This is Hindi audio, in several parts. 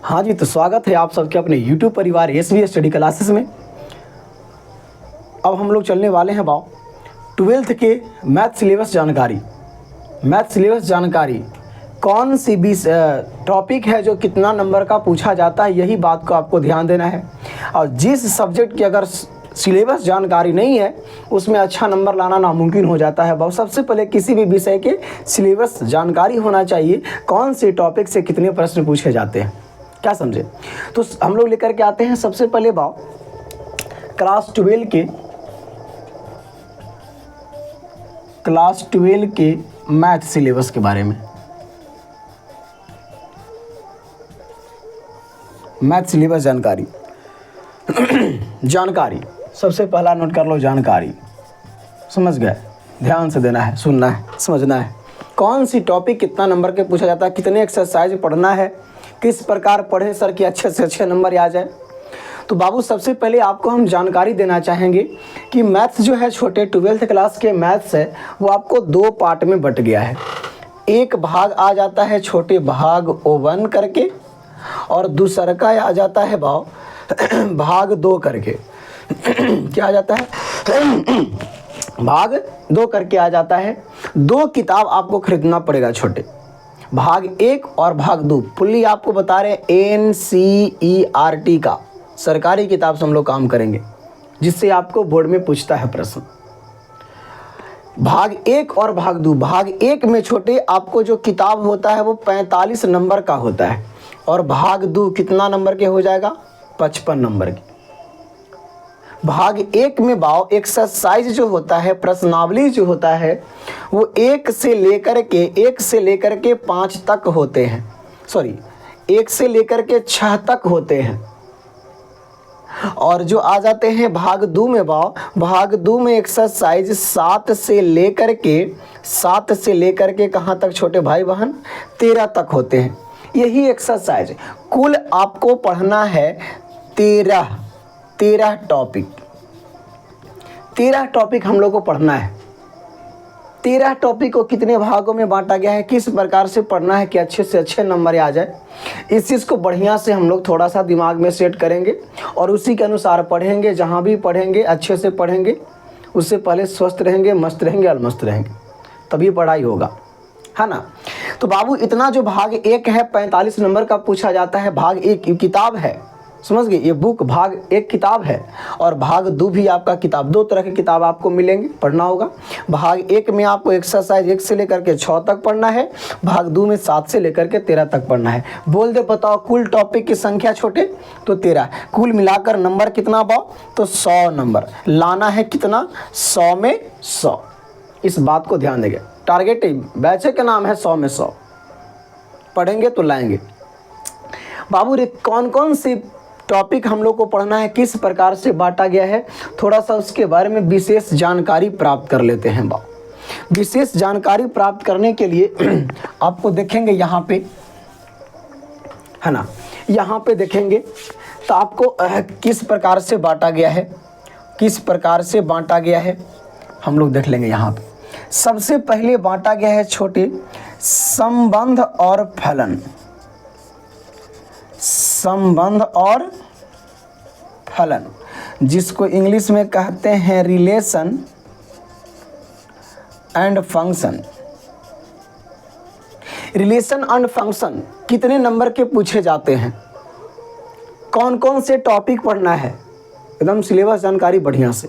हाँ जी, तो स्वागत है आप सबके अपने YouTube परिवार एसवी स्टडी क्लासेस में। अब हम लोग चलने वाले हैं 12th के मैथ सिलेबस जानकारी कौन सी भी टॉपिक है जो कितना नंबर का पूछा जाता है, यही बात को आपको ध्यान देना है। और जिस सब्जेक्ट की अगर सिलेबस जानकारी नहीं है उसमें अच्छा नंबर लाना नामुमकिन हो जाता है। बहुत सबसे पहले किसी भी विषय के सिलेबस जानकारी होना चाहिए, कौन से टॉपिक से कितने प्रश्न पूछे जाते हैं, क्या समझे। तो हम लोग लेकर के आते हैं सबसे पहले क्लास 12 के मैथ सिलेबस के बारे में। मैथ सिलेबस जानकारी सबसे पहला नोट कर लो, जानकारी। समझ गए, ध्यान से देना है, सुनना है, समझना है। कौन सी टॉपिक कितना नंबर के पूछा जाता है, कितने एक्सरसाइज पढ़ना है, किस प्रकार पढ़े सर कि अच्छे से अच्छे नंबर आ जाए। तो बाबू सबसे पहले आपको हम जानकारी देना चाहेंगे कि मैथ्स जो है छोटे 12th क्लास के मैथ्स है वो आपको 2 पार्ट में बट गया है। एक भाग आ जाता है छोटे भाग O1 करके और दूसरा का आ जाता है भाग 2 करके। क्या आ जाता है भाग 2 करके आ जाता है। 2 किताब आपको खरीदना पड़ेगा छोटे, भाग 1 और भाग 2। फुल्ली आपको बता रहे NCERT का सरकारी किताब से हम लोग काम करेंगे, जिससे आपको बोर्ड में पूछता है प्रश्न। भाग 1 और भाग 2। भाग 1 में छोटे आपको जो किताब होता है वो 45 नंबर का होता है और भाग 2 कितना नंबर के हो जाएगा, 55 नंबर के। भाग 1 में एक्सरसाइज जो होता है, प्रश्नावली जो होता है वो 1 से लेकर के 5 तक होते हैं, 1 से लेकर के 6 तक होते हैं। और जो आ जाते हैं भाग 2 में भाग 2 में एक्सरसाइज 7 से लेकर के कहाँ तक छोटे भाई बहन, 13 तक होते हैं। यही एक्सरसाइज कुल आपको पढ़ना है 13 टॉपिक। 13 टॉपिक हम लोग को पढ़ना है। 13 टॉपिक को कितने भागों में बांटा गया है, किस प्रकार से पढ़ना है कि अच्छे से अच्छे नंबर आ जाए, इस चीज़ को बढ़िया से हम लोग थोड़ा सा दिमाग में सेट करेंगे और उसी के अनुसार पढ़ेंगे। जहाँ भी पढ़ेंगे अच्छे से पढ़ेंगे, उससे पहले स्वस्थ रहेंगे, मस्त रहेंगे और मस्त रहेंगे, तभी पढ़ाई होगा, है ना। तो बाबू इतना जो भाग 1 है 45 नंबर का पूछा जाता है। भाग 1 किताब है, समझ गए, ये बुक भाग 1 किताब है और भाग 2 भी आपका किताब। 2 तरह की किताब आपको मिलेंगे, पढ़ना होगा। भाग 1 में आपको एक्सरसाइज 1 से लेकर के 6 तक पढ़ना है, भाग 2 में 7 से लेकर के 13 तक पढ़ना है। बोल दे बताओ कुल टॉपिक की संख्या छोटे तो 13, कुल मिलाकर नंबर कितना तो 100 नंबर लाना है। कितना, 100 में 100। इस बात को ध्यान देंगे। टारगेट बैच का नाम है 100 में 100, पढ़ेंगे तो लाएंगे। बाबू रे कौन कौन सी टॉपिक हम लोग को पढ़ना है, किस प्रकार से बांटा गया है, थोड़ा सा उसके बारे में विशेष जानकारी प्राप्त कर लेते हैं। विशेष जानकारी प्राप्त करने के लिए आपको देखेंगे यहाँ पे, है ना, यहाँ पे देखेंगे तो आपको किस प्रकार से बांटा गया है, हम लोग देख लेंगे। यहाँ पे सबसे पहले बांटा गया है छोटे संबंध और फलन, जिसको इंग्लिश में कहते हैं relation and function. Relation and function कितने नंबर के पूछे जाते हैं, कौन कौन से टॉपिक पढ़ना है, एकदम सिलेबस जानकारी बढ़िया से।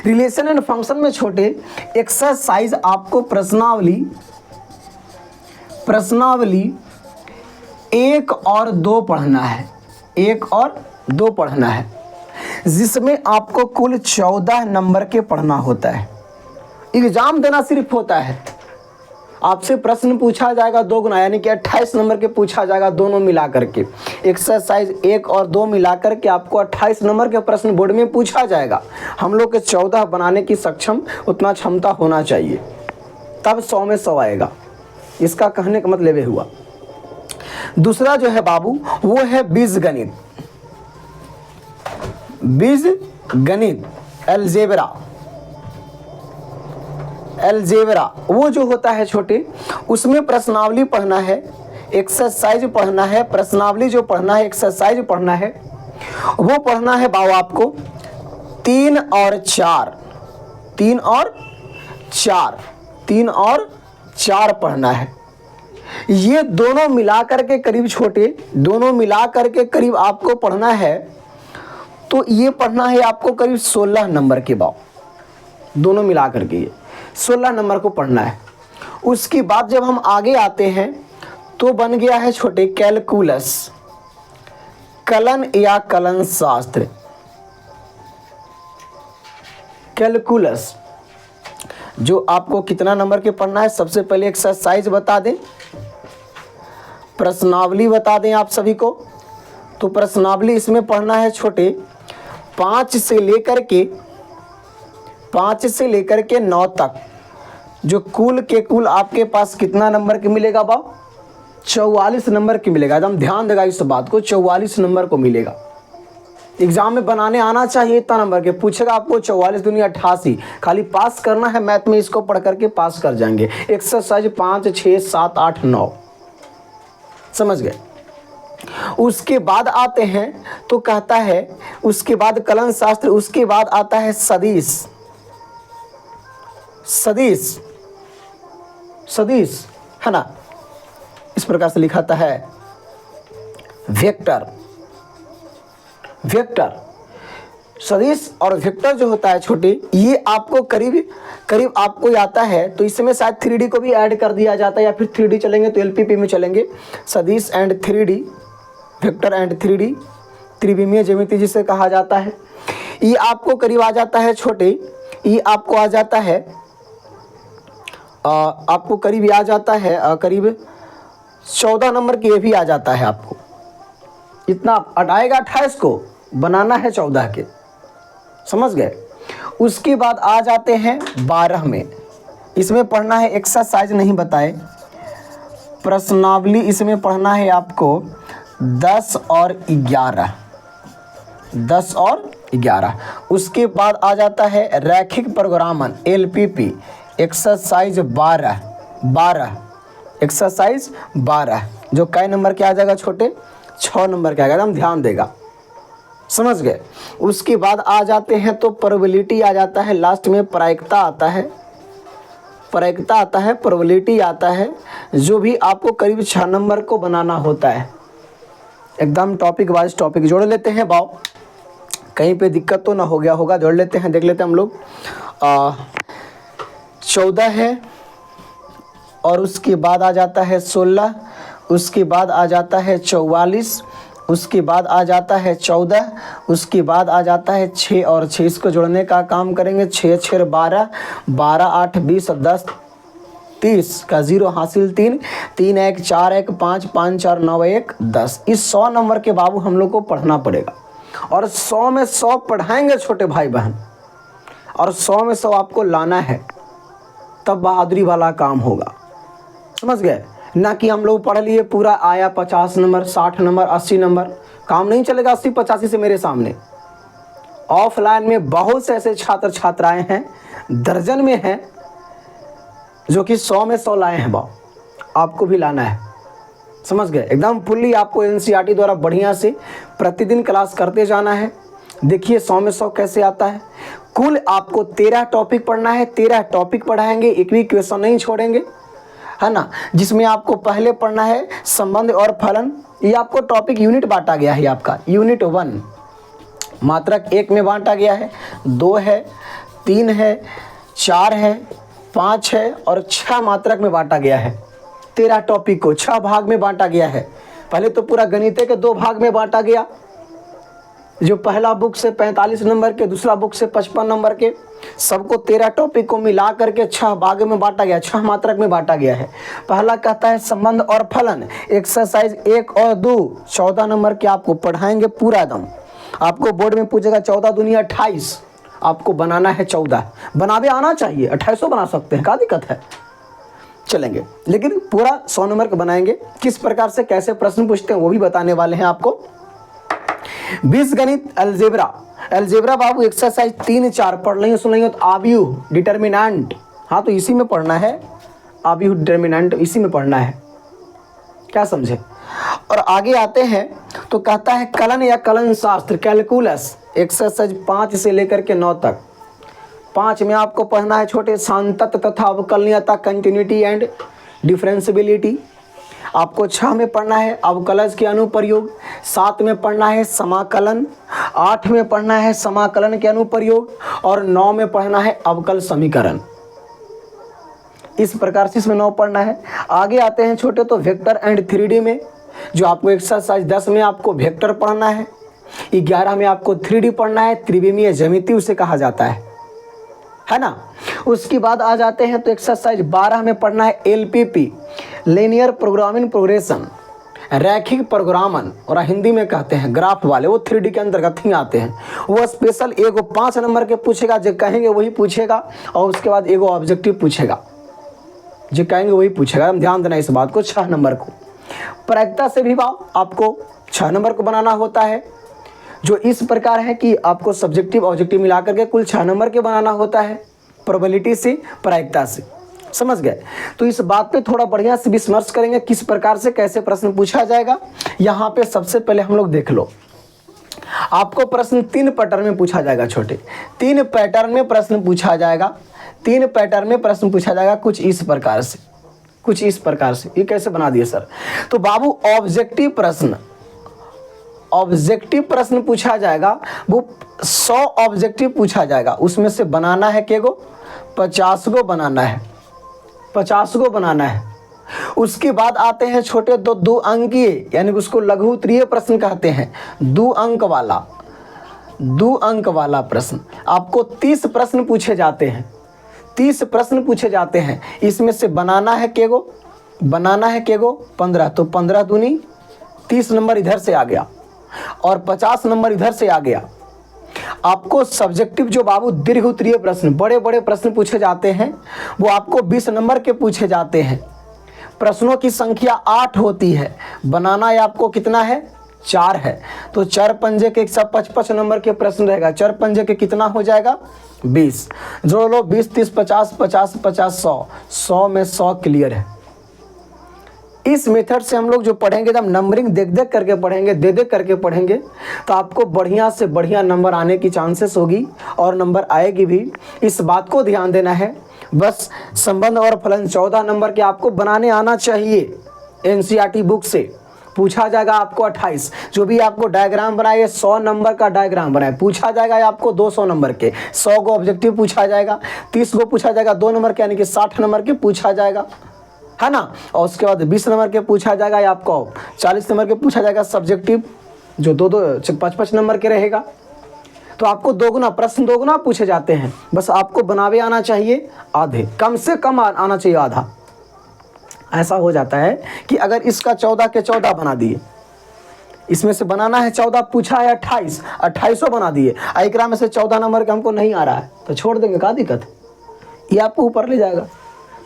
रिलेशन एंड फंक्शन में छोटे एक्सरसाइज आपको प्रश्नावली 1 और 2 पढ़ना है, 1 और 2 पढ़ना है, जिसमें आपको कुल 14 नंबर के पढ़ना होता है। एग्जाम देना सिर्फ होता है, आपसे प्रश्न पूछा जाएगा 2 गुना, यानी कि 28 नंबर के पूछा जाएगा, दोनों मिला करके। एक्सरसाइज 1 और 2 मिलाकर के आपको 28 नंबर के प्रश्न बोर्ड में पूछा जाएगा। हम लोग के 14 बनाने की सक्षम उतना क्षमता होना चाहिए, तब 100 में 100 आएगा। इसका कहने का मतलब ये हुआ। दूसरा जो है बाबू वो है बीजगणित, अलजेब्रा वो जो होता है छोटे, उसमें प्रश्नावली पढ़ना है एक्सरसाइज पढ़ना है, प्रश्नावली जो पढ़ना है, एक्सरसाइज पढ़ना है, वो पढ़ना है बाबू आपको 3 और 4, 3 और 4, 3 और 4 पढ़ना है। ये दोनों मिलाकर के करीब छोटे, दोनों मिलाकर के करीब आपको पढ़ना है, तो ये पढ़ना है आपको करीब 16 नंबर के बाबू, दोनों मिलाकर के ये 16 नंबर को पढ़ना है। उसके बाद जब हम आगे आते हैं तो बन गया है छोटे कैलकुलस, कलन या कलन शास्त्र। कैलकुलस जो आपको कितना नंबर के पढ़ना है, सबसे पहले एक्सरसाइज बता दें, प्रश्नावली बता दें आप सभी को। तो प्रश्नावली इसमें पढ़ना है छोटे 5 से लेकर के 9 तक, जो कुल के कुल आपके पास कितना नंबर के मिलेगा बाब, 44 नंबर की मिलेगा। एकदम ध्यान देगा इस बात को, 44 नंबर को मिलेगा। एग्जाम में बनाने आना चाहिए इतना नंबर के, पूछेगा आपको 44 दूनी 88, खाली पास करना है मैथ में, इसको पढ़ करके पास कर जाएंगे। एक्सरसाइज 5, 6, 7, 8, 9, समझ गए। उसके बाद आते हैं तो कहता है, उसके बाद कलन शास्त्र, उसके बाद आता है सदिश, सदिश, सदिश है ना, इस प्रकार से लिखाता है वेक्टर, वेक्टर, सदिश और वेक्टर जो होता है छोटे, ये आपको करीब आपको आता है। तो इसमें शायद 3D को भी ऐड कर दिया जाता है, या फिर 3D चलेंगे तो LPP में चलेंगे। सदिश and 3D, vector and 3D, त्रिविमीय ज्यामिति जिसे कहा जाता है, ये आपको करीब आ जाता है छोटे, ये आपको आ जाता है आपको करीब आ जाता है करीब 14 नंबर की, ये भी आ जाता है आपको। इतना हटाएगा 28 को, बनाना है 14 के, समझ गए। उसके बाद आ जाते हैं 12 में, इसमें पढ़ना है एक्सरसाइज नहीं बताए, प्रश्नावली इसमें पढ़ना है आपको 10 और 11, 10 और 11। उसके बाद आ जाता है रैखिक प्रोग्रामन LPP, एक्सरसाइज 12, एक्सरसाइज 12, जो कई नंबर के आ जाएगा छोटे, 6 नंबर के आएगा, एकदम ध्यान देगा, समझ गए। उसके बाद आ जाते हैं तो प्रोबेबिलिटी आ जाता है, लास्ट में प्रायिकता आता है, प्रायिकता आता है, प्रोबेबिलिटी आता है, जो भी आपको करीब 6 नंबर को बनाना होता है। एकदम टॉपिक वाइज टॉपिक जोड़ लेते हैं बाव, कहीं पे दिक्कत तो ना हो गया होगा, जोड़ लेते हैं, देख लेते हैं हम लोग। 14 है, और उसके बाद आ जाता है 16, उसके बाद आ जाता है 44, उसके बाद आ जाता है 14, उसके बाद आ जाता है 6 और 6, इसको जोड़ने का काम करेंगे। 6 6 12, 12 8 20, 10 30 का 0 हासिल 3, 3 1 4 1 5 5 4 9 1 10। इस 100 नंबर के बाबू हम लोग को पढ़ना पड़ेगा, और 100 में 100 पढ़ाएंगे छोटे भाई बहन, और 100 में 100 आपको लाना है, तब बहादुरी वाला काम होगा, समझ गए ना। कि हम लोग पढ़ लिए पूरा आया 50 नंबर 60 नंबर 80 नंबर, काम नहीं चलेगा 80 85 से मेरे सामने। ऑफलाइन में बहुत से ऐसे छात्र छात्राएं हैं, दर्जन में हैं, जो कि 100 में 100 लाए हैं बाव, आपको भी लाना है, समझ गए। एकदम फुल्ली आपको NCERT द्वारा बढ़िया से प्रतिदिन क्लास करते जाना है। देखिए 100 में 100 कैसे आता है। कुल आपको 13 टॉपिक पढ़ना है, 13 टॉपिक पढ़ाएंगे, एक भी क्वेश्चन नहीं छोड़ेंगे, है ना। जिसमें आपको पहले पढ़ना है संबंध और फलन, ये आपको टॉपिक यूनिट बांटा गया है, आपका यूनिट 1 मात्रक 1 में बांटा गया है, 2 है, 3 है, 4 है, 5 है और 6 मात्रक में बांटा गया है। 13 टॉपिक को 6 भाग में बांटा गया है। पहले तो पूरा गणित के 2 भाग में बांटा गया, जो पहला बुक से 45 नंबर के, दूसरा बुक से 55 नंबर के, सबको 13 टॉपिक को मिला करके 6 भाग में बांटा गया, 6 मात्रक में बांटा गया है। पहला कहता है संबंध और फलन, एक्सरसाइज 1 और 2, 14 नंबर के आपको पढ़ाएंगे पूरा एकदम। आपको बोर्ड में पूछेगा 14 दूनी 28, आपको बनाना है 14, बनावे आना चाहिए, 28 बना सकते हैं, क्या दिक्कत है, चलेंगे। लेकिन पूरा 100 नंबर का बनाएंगे। किस प्रकार से कैसे प्रश्न पूछते हैं वो भी बताने वाले हैं आपको। बीजगणित अलजेब्रा बाबू एक्सरसाइज 3 4 पढ़ लेंगे, सुन लेंगे तो आव्यूह डिटर्मिनेंट, हाँ तो इसी में पढ़ना है, आव्यूह डिटर्मिनेंट इसी में पढ़ना है। क्या समझे। और आगे आते हैं तो कहता है कलन या कलन शास्त्र कैलकुलस एक्सरसाइज 5 से लेकर के 9 तक। 5 में आपको पढ़ना है छोटे सांतत्य तथा अवकलनीयता कंटिन्यूटी एंड डिफरेंशियबिलिटी। आपको 6 में पढ़ना है अवकलज के अनुप्रयोग, 7 में पढ़ना है समाकलन, 8 में पढ़ना है समाकलन के अनुप्रयोग और 9 में पढ़ना है अवकल समीकरण। इस प्रकार से इसमें 9 पढ़ना है। आगे आते हैं छोटे तो वेक्टर एंड 3D में, जो आपको एक्सरसाइज 10 में आपको वेक्टर पढ़ना है, 11 में आपको 3D पढ़ना है, त्रिविमीय ज्यामिति उसे कहा जाता है ना। उसके बाद आ जाते हैं तो एक्सरसाइज 12 में पढ़ना है LPP लीनियर प्रोग्रामिंग प्रोग्रेशन, रैखिक प्रोग्रामन, और हिंदी में कहते हैं ग्राफ वाले, वो 3D के अंतर्गत ही आते हैं। वो स्पेशल एगो 5 नंबर के पूछेगा, जो कहेंगे वही पूछेगा, और उसके बाद एगो ऑब्जेक्टिव पूछेगा, जो कहेंगे वही पूछेगा। हम ध्यान देना इस बात को। 6 नंबर को प्रायिकता से भी आपको 6 नंबर को बनाना होता है, जो इस प्रकार है कि आपको सब्जेक्टिव ऑब्जेक्टिव मिलाकर के कुल 6 नंबर के बनाना होता है, प्रोबेबिलिटी से, प्रायिकता से। समझ गए। तो इस बात पे थोड़ा बढ़िया से विमर्श करेंगे किस प्रकार से कैसे प्रश्न पूछा जाएगा। यहाँ पे सबसे पहले हम लोग देख लो, आपको प्रश्न 3 पैटर्न में पूछा जाएगा छोटे। 3 पैटर्न में प्रश्न पूछा जाएगा। 3 पैटर्न में प्रश्न पूछा जाएगा कुछ इस प्रकार से, कुछ इस प्रकार से। ये कैसे बना दिए सर? तो बाबू ऑब्जेक्टिव प्रश्न पूछा जाएगा, वो 100 ऑब्जेक्टिव पूछा जाएगा, उसमें से बनाना है केगो 50 गो बनाना है, 50 गो बनाना है। उसके बाद आते हैं छोटे 2 अंकीय, यानी उसको लघु उत्तरीय प्रश्न कहते हैं, 2 अंक वाला प्रश्न। आपको 30 प्रश्न पूछे जाते हैं, 30 प्रश्न पूछे जाते हैं। इसमें से बनाना है केगो 15, तो 15 दूनी 30 नंबर इधर से आ गया और 50 नंबर इधर से आ गया। आपको सब्जेक्टिव जो बाबू दीर्घ उत्तरीय प्रश्न, बड़े बड़े प्रश्न पूछे जाते हैं, वो आपको 20 नंबर के पूछे जाते हैं। प्रश्नों की संख्या 8 होती है, बनाना है आपको कितना है? 4 है। तो 4 पंजे के 155 नंबर के प्रश्न रहेगा। 4 पंजे के कितना हो जाएगा? 20। जोड़ लो, 20 30 50 50 50 100, 100 में 100 क्लियर है। इस मेथड से हम लोग जो पढ़ेंगे, जब नंबरिंग देख देख करके पढ़ेंगे, दे दे करके पढ़ेंगे, तो आपको बढ़िया से बढ़िया नंबर आने की चांसेस होगी और नंबर आएगी भी। इस बात को ध्यान देना है। बस संबंध और फलन 14 नंबर के आपको बनाने आना चाहिए। NCERT बुक से पूछा जाएगा आपको 28, जो भी आपको डायग्राम बनाए 100 नंबर का डायग्राम बनाए, पूछा जाएगा आपको 200 नंबर के, 100 गो ऑब्जेक्टिव पूछा जाएगा, 30 गो पूछा जाएगा 2 नंबर के, यानी कि 60 नंबर के पूछा जाएगा, है ना। और उसके बाद 20 नंबर के पूछा जाएगा, या आपको 40 नंबर के पूछा जाएगा सब्जेक्टिव, जो 5-5 नंबर के रहेगा। तो आपको प्रश्न दोगुना पूछे जाते हैं। बस आपको बनावे आना चाहिए आधे, कम से कम आना चाहिए आधा। ऐसा हो जाता है कि अगर इसका 14 के 14 बना दिए, इसमें से बनाना है 14, पूछा है 28, 28 बना दिए, एकरा में से 14 नंबर का हमको नहीं आ रहा है, तो छोड़ देंगे, क्या दिक्कत है? ये आपको ऊपर ले जाएगा।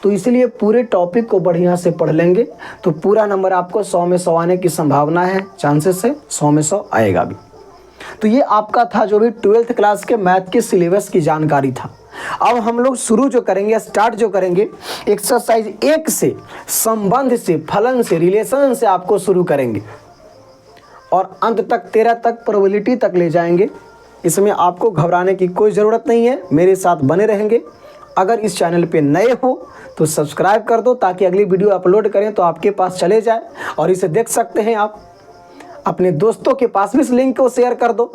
तो इसलिए पूरे टॉपिक को बढ़िया से पढ़ लेंगे तो पूरा नंबर आपको 100 में 100 आने की संभावना है, चांसेस है 100 में 100 आएगा भी। तो ये आपका था जो भी 12th क्लास के मैथ के सिलेबस की जानकारी था। अब हम लोग स्टार्ट जो करेंगे एक्सरसाइज 1 से, संबंध से, फलन से, रिलेशन से आपको शुरू करेंगे और अंत तक 13 तक प्रोबेबिलिटी तक ले जाएंगे। इसमें आपको घबराने की कोई ज़रूरत नहीं है, मेरे साथ बने रहेंगे। अगर इस चैनल पे नए हो तो सब्सक्राइब कर दो, ताकि अगली वीडियो अपलोड करें तो आपके पास चले जाए और इसे देख सकते हैं आप। अपने दोस्तों के पास भी इस लिंक को शेयर कर दो,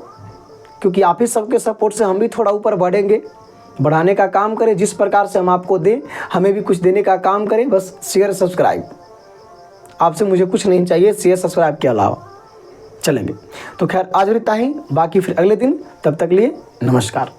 क्योंकि आप ही सबके सपोर्ट से हम भी थोड़ा ऊपर बढ़ेंगे, बढ़ाने का काम करें। जिस प्रकार से हम आपको दें, हमें भी कुछ देने का काम करें। बस शेयर सब्सक्राइब, आपसे मुझे कुछ नहीं चाहिए शेयर सब्सक्राइब के अलावा। चलेंगे तो खैर आज इतना ही, बाकी फिर अगले दिन। तब तक लिए नमस्कार।